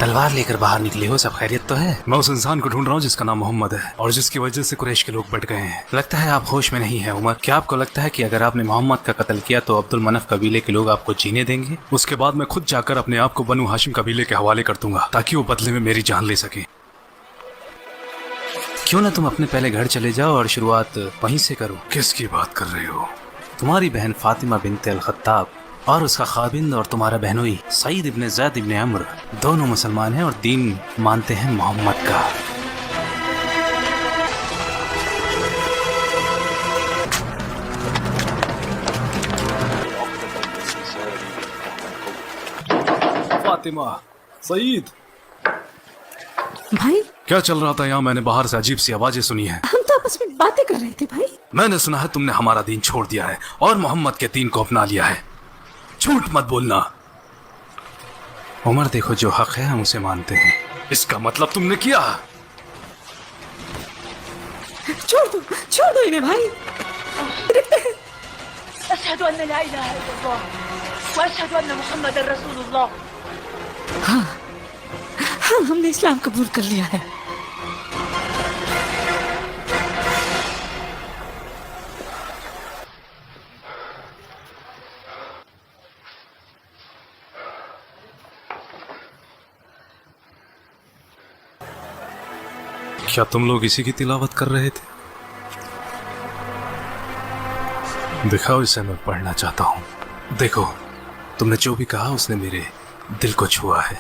तलवार लेकर बाहर निकले हो, सब खैरियत तो है? मैं उस इंसान को ढूंढ रहा हूँ जिसका नाम मोहम्मद है और जिसकी वजह से कुरैश के लोग बट गए हैं। लगता है आप होश में नहीं है उमर। क्या आपको लगता है कि अगर आपने मोहम्मद का कत्ल किया तो अब्दुल मनफ कबीले के लोग आपको जीने देंगे? उसके बाद मैं खुद जाकर अपने आप को बनु हाशिम कबीले के हवाले कर दूंगा ताकि वो बदले में मेरी जान ले सके। क्यों ना तुम अपने पहले घर चले जाओ और शुरुआत वहीं से करो। किसकी बात कर रहे हो? तुम्हारी बहन फातिमा बिनते अल खत्ताब और उसका खाबिंद और तुम्हारा बहनोई सईद इब्ने ज़ैद इब्ने अम्र दोनों मुसलमान हैं और दीन मानते हैं मोहम्मद का। फातिमा, सईद, भाई क्या चल रहा था यहाँ? मैंने बाहर से अजीब सी आवाजें सुनी है। हम तो आपस में बातें कर रहे थे भाई। मैंने सुना है तुमने हमारा दीन छोड़ दिया है और मोहम्मद के दीन को अपना लिया है। झूठ मत बोलना। उमर, देखो जो हक है हम उसे मानते हैं। इसका मतलब तुमने किया? छोड़ दो इन्हें भाई। अशहदु अन्ना ला इलाहा इल्लल्लाह व अशहदु अन्ना मुहम्मदर रसूलुल्लाह। हाँ, हमने इस्लाम कबूल कर लिया है। क्या तुम लोग इसी की तिलावत कर रहे थे? दिखाओ, इसे मैं पढ़ना चाहता हूँ। देखो, तुमने जो भी कहा उसने मेरे दिल को छुआ है।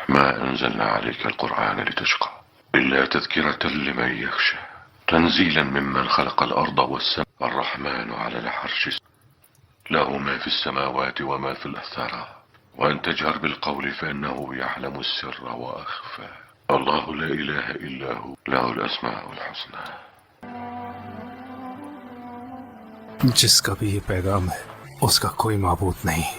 ما أنزلنا عليك القرآن لتشقى إلا تذكرة لمن يخشى تنزيلا ممن خلق الأرض والسماء الرحمن على العرش له ما في السماوات وما في الثرى وأن تجهر بالقول فإنه يعلم السر وأخفى الله لا إله إلا هو له الأسماء الحسنى। जिसका भी ये पैगाम है उसका कोई माबूद नहीं।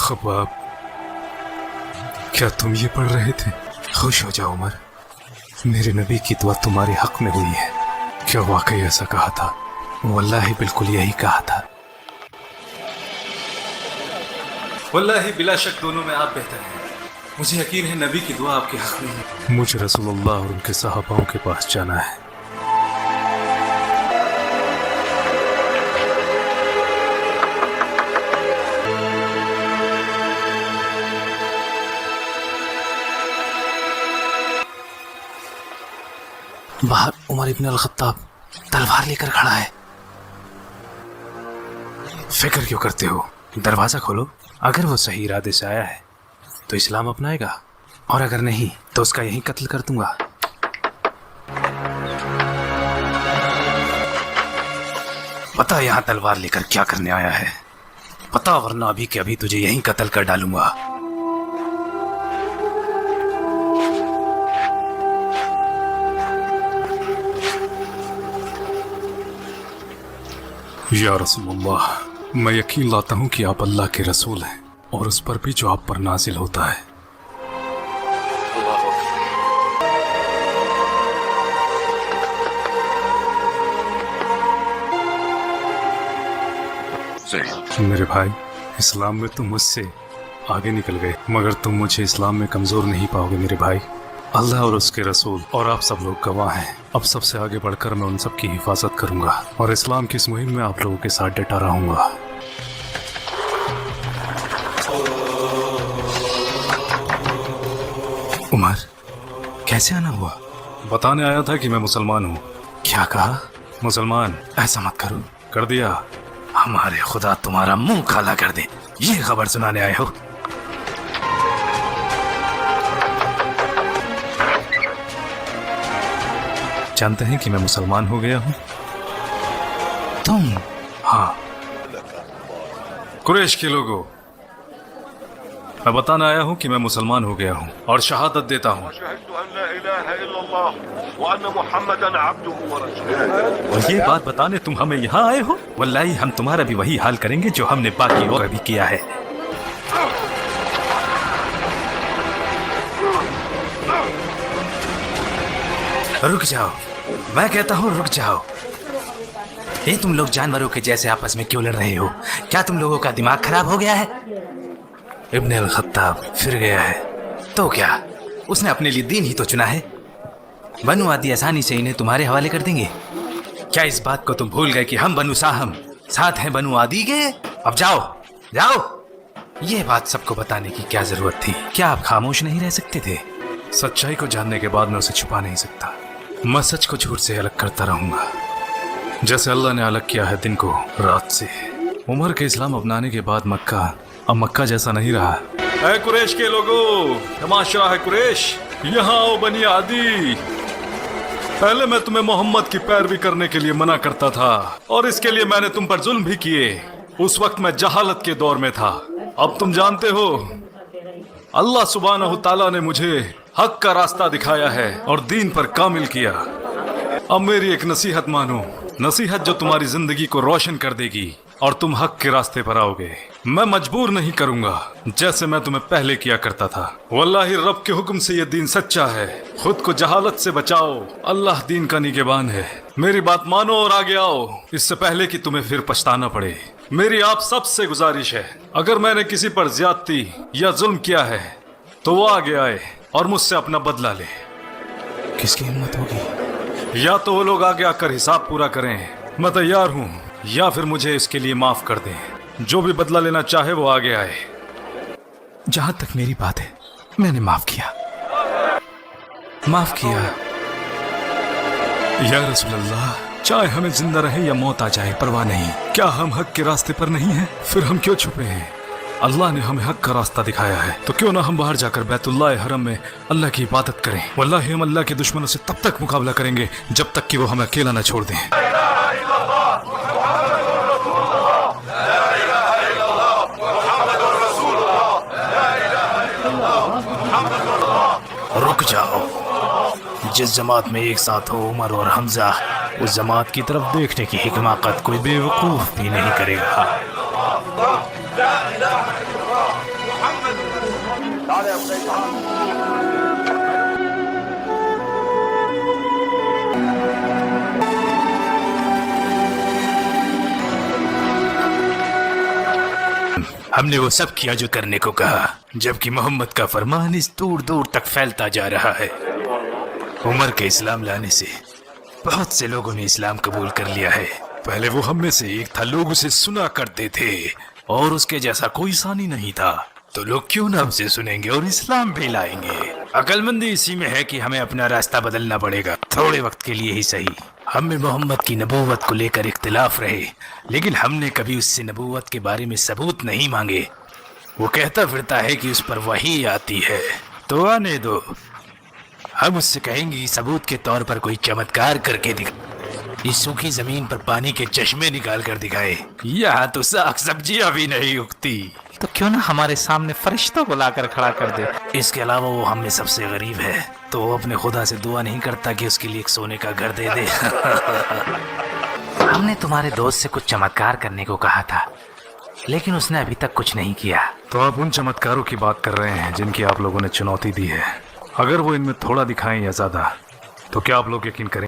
खबाब, क्या तुम ये पढ़ रहे थे? खुश हो जाओ उमर, मेरे नबी की दुआ तुम्हारे हक में हुई है। क्या वाकई ऐसा कहा था? वल्लाही बिल्कुल यही कहा था। वल्लाही बिला शक दोनों में आप बेहतर हैं। मुझे यकीन है नबी की दुआ आपके हक में है। मुझे रसूलुल्लाह और उनके सहाबाओं के पास जाना है। बाहर उमर इब्न अल खत्ताब तलवार लेकर खड़ा है। फिक्र क्यों करते हो? दरवाजा खोलो। अगर वो सही इरादे से आया है तो इस्लाम अपनाएगा और अगर नहीं तो उसका यहीं कत्ल कर दूंगा। पता यहाँ तलवार लेकर क्या करने आया है? पता, वरना अभी के अभी तुझे यहीं कत्ल कर डालूंगा। या रसूलुल्लाह, मैं यकीन लाता हूँ कि आप अल्लाह के रसूल हैं और उस पर भी जो आप पर नाजिल होता है। मेरे भाई, इस्लाम में तुम मुझसे आगे निकल गए मगर तुम मुझे इस्लाम में कमजोर नहीं पाओगे मेरे भाई। अल्लाह और उसके रसूल और आप सब लोग गवाह हैं। अब सबसे आगे बढ़कर मैं उन सब की हिफाजत करूंगा और इस्लाम की इस मुहिम में आप लोगों के साथ डटा रहूंगा। उमर, कैसे आना हुआ? बताने आया था कि मैं मुसलमान हूँ। क्या कहा? मुसलमान? ऐसा मत करो। कर दिया? हमारे खुदा तुम्हारा मुंह काला कर दे, ये खबर सुनाने आए हो? जानते हैं कि मैं मुसलमान हो गया हूँ? तुम? हाँ। कुरैश के लोगों, मैं बताना आया हूँ कि मैं मुसलमान हो गया हूँ और शहादत देता हूँ وشهدت أن لا إله إلا الله وأن محمدا عبده ورسوله. और ये बात बताने तुम हमें यहाँ आए हो? वल्लाही हम तुम्हारा भी वही हाल करेंगे जो हमने बाकी और भी किया है। रुक जाओ, मैं कहता हूँ रुक जाओ। ये तुम लोग जानवरों के जैसे आपस में क्यों लड़ रहे हो? क्या तुम लोगों का दिमाग खराब हो गया है? इब्न अल खत्ताब फिर गया है तो क्या, उसने अपने लिए दीन ही तो चुना है। बनु आदि आसानी से इन्हें तुम्हारे हवाले कर देंगे। क्या इस बात को तुम भूल गए कि हम बनु साहम साथ हैं बनु आदि के? अब जाओ जाओ। ये बात सबको बताने की क्या जरूरत थी? क्या आप खामोश नहीं रह सकते थे? सच्चाई को जानने के बाद मैं उसे छुपा नहीं सकता। मैं सच को झूठ से अलग करता रहूंगा, जैसे अल्लाह ने अलग किया है दिन को रात से। उमर के इस्लाम अपनाने के बाद मक्का अब मक्का जैसा नहीं रहा। ऐ कुरैश के लोगों, तमाशा है कुरैश, यहाँ आओ बनी आदि। पहले मैं तुम्हें मोहम्मद की पैरवी करने के लिए मना करता था और इसके लिए मैंने तुम पर जुल्म भी किए। उस वक्त मैं जहालत के दौर में था। अब तुम जानते हो अल्लाह सुब्हानहू तआला ने मुझे हक का रास्ता दिखाया है और दीन पर कामिल किया। अब मेरी एक नसीहत मानो, नसीहत जो तुम्हारी जिंदगी को रोशन कर देगी और तुम हक के रास्ते पर आओगे। मैं मजबूर नहीं करूंगा जैसे मैं तुम्हें पहले किया करता था। वल्लाही रब के हुक्म से ये दीन सच्चा है। खुद को जहालत से बचाओ, अल्लाह दीन का निगहबान है। मेरी बात मानो और आगे आओ, इससे पहले कि तुम्हें फिर पछताना पड़े। मेरी आप सबसे गुजारिश है, अगर मैंने किसी पर ज्यादती या जुल्म किया है तो वो आगे आए और मुझसे अपना बदला ले। किसकी हिम्मत होगी? या तो वो लोग आगे आकर हिसाब पूरा करें, मैं तैयार हूँ, या फिर मुझे इसके लिए माफ कर दें। जो भी बदला लेना चाहे वो आगे आए। जहां तक मेरी बात है, मैंने माफ किया। या रसूल अल्लाह, चाहे हमें जिंदा रहे या मौत आ जाए परवाह नहीं। क्या हम हक के रास्ते पर नहीं हैं? फिर हम क्यों छुपे हैं? अल्लाह ने हमें हक का रास्ता दिखाया है, तो क्यों ना हम बाहर जाकर बैतुल्लाह हरम में अल्लाह की इबादत करें। वल्लाही हम अल्लाह के दुश्मनों से तब तक मुकाबला करेंगे जब तक कि वो हमें अकेला न छोड़ दें। रुक जाओ। जिस जमात में एक साथ हो उमर और हमजा, उस जमात की तरफ देखने की हिमाकत कोई बेवकूफ भी नहीं करेगा। हमने वो सब किया जो करने को कहा, जबकि मोहम्मद का फरमान इस दूर दूर तक फैलता जा रहा है। उमर के इस्लाम लाने से बहुत से लोगों ने इस्लाम कबूल कर लिया है। पहले वो हम में से एक था, लोग उसे सुना करते थे और उसके जैसा कोई सानी नहीं था। तो लोग क्यों ना हमसे सुनेंगे और इस्लाम भी लाएंगे। अक्लमंदी इसी में है कि हमें अपना रास्ता बदलना पड़ेगा, थोड़े वक्त के लिए ही सही। हम में मोहम्मद की नबूवत को लेकर इख्तिलाफ रहे, लेकिन हमने कभी उससे नबूवत के बारे में सबूत नहीं मांगे। वो कहता फिरता है कि उस पर वही आती है, तो आने दो। हम उससे कहेंगे कि सबूत के तौर पर कोई चमत्कार करके दिखा, इस सूखी जमीन पर पानी के चश्मे निकाल कर दिखाए। यहाँ तो साग सब्जियां भी नहीं उगती, तो क्यों ना हमारे सामने फरिश्तों को लाकर खड़ा कर दे। इसके अलावा वो हम में सबसे गरीब है, तो वो अपने खुदा से दुआ नहीं करता कि उसके लिए एक सोने का घर दे दे। हमने तुम्हारे दोस्त से कुछ चमत्कार करने को कहा था, लेकिन उसने अभी तक कुछ नहीं किया। तो आप उन चमत्कारों की बात कर रहे हैं जिनकी आप लोगों ने चुनौती दी है। अगर वो इनमें थोड़ा दिखाएं या ज्यादा, तो क्या आप लोग यकीन करें?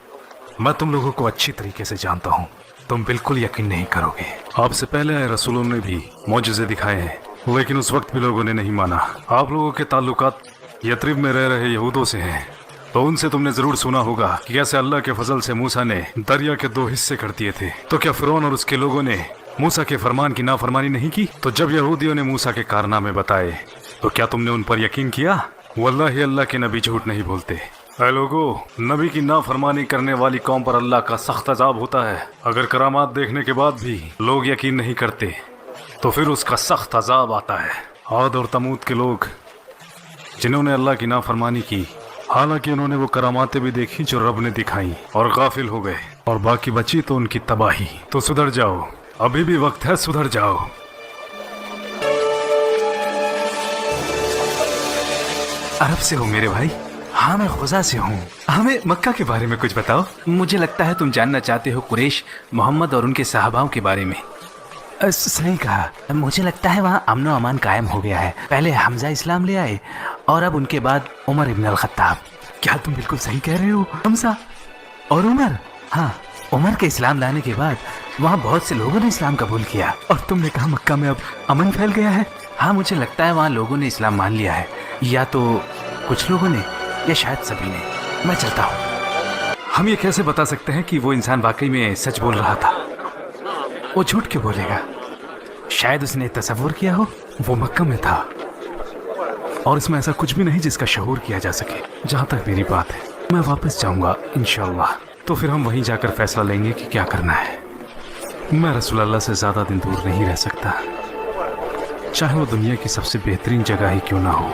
मैं तुम लोगों को अच्छी तरीके से जानता हूँ, तुम बिल्कुल यकीन नहीं करोगे। आपसे पहले आए रसूलों ने भी मौजज़े दिखाए हैं, लेकिन उस वक्त भी लोगों ने नहीं माना। आप लोगों के ताल्लुकात यथरिब में रह रहे यहूदों से हैं, तो उनसे तुमने जरूर सुना होगा कि कैसे अल्लाह के फजल से मूसा ने दरिया के 2 हिस्से कर दिए थे। तो क्या फिरौन और उसके लोगों ने मूसा के फरमान की नाफरमानी नहीं की? तो जब यहूदियों ने मूसा के कारनामे बताए, तो क्या तुमने उन पर यकीन किया? वल्लाही अल्लाह के नबी झूठ नहीं बोलते। ऐ लोगों, नबी की नाफरमानी करने वाली कौम पर अल्लाह का सख्त अज़ाब होता है। अगर करामात देखने के बाद भी लोग यकीन नहीं करते, तो फिर उसका सख्त अज़ाब आता है। आद और तमूद के लोग जिन्होंने अल्लाह की नाफरमानी की, हालांकि उन्होंने वो करामातें भी देखी जो रब ने दिखाई, और गाफिल हो गए, और बाकी बची तो उनकी तबाही। तो सुधर जाओ, अभी भी वक्त है, सुधर जाओ। अरब से हो मेरे भाई। हाँ मैं खुजा से हूँ। हमें मक्का के बारे में कुछ बताओ। मुझे लगता है तुम जानना चाहते हो कुरैश, मोहम्मद और उनके सहाबाओं के बारे में। सही कहा। मुझे लगता है वहाँ अमन अमान कायम हो गया है। पहले हमजा इस्लाम ले आए और अब उनके बाद उमर इब्न अल खत्ताब। क्या तुम बिल्कुल सही कह रहे हो? हमजा और उमर। हाँ, उमर के इस्लाम लाने के बाद वहाँ बहुत से लोगों ने इस्लाम कबूल किया। और तुमने कहा मक्का में अब अमन फैल गया है। हाँ मुझे लगता है वहाँ लोगों ने इस्लाम मान लिया है, या तो कुछ लोगों ने या शायद सभी ने। मैं चलता हूँ। हम ये कैसे बता सकते हैं कि वो इंसान वाकई में सच बोल रहा था? वो झूठ क्यों बोलेगा? शायद उसने तसव्वुर किया हो वो मक्का में था और इसमें ऐसा कुछ भी नहीं जिसका शऊर किया जा सके। जहाँ तक मेरी बात है, मैं वापस जाऊंगा इंशाअल्लाह। तो फिर हम वहीं जाकर फैसला लेंगे कि क्या करना है। मैं रसूल अल्लाह से ज़्यादा दिन दूर नहीं रह सकता, चाहे वो दुनिया की सबसे बेहतरीन जगह ही क्यों ना हो।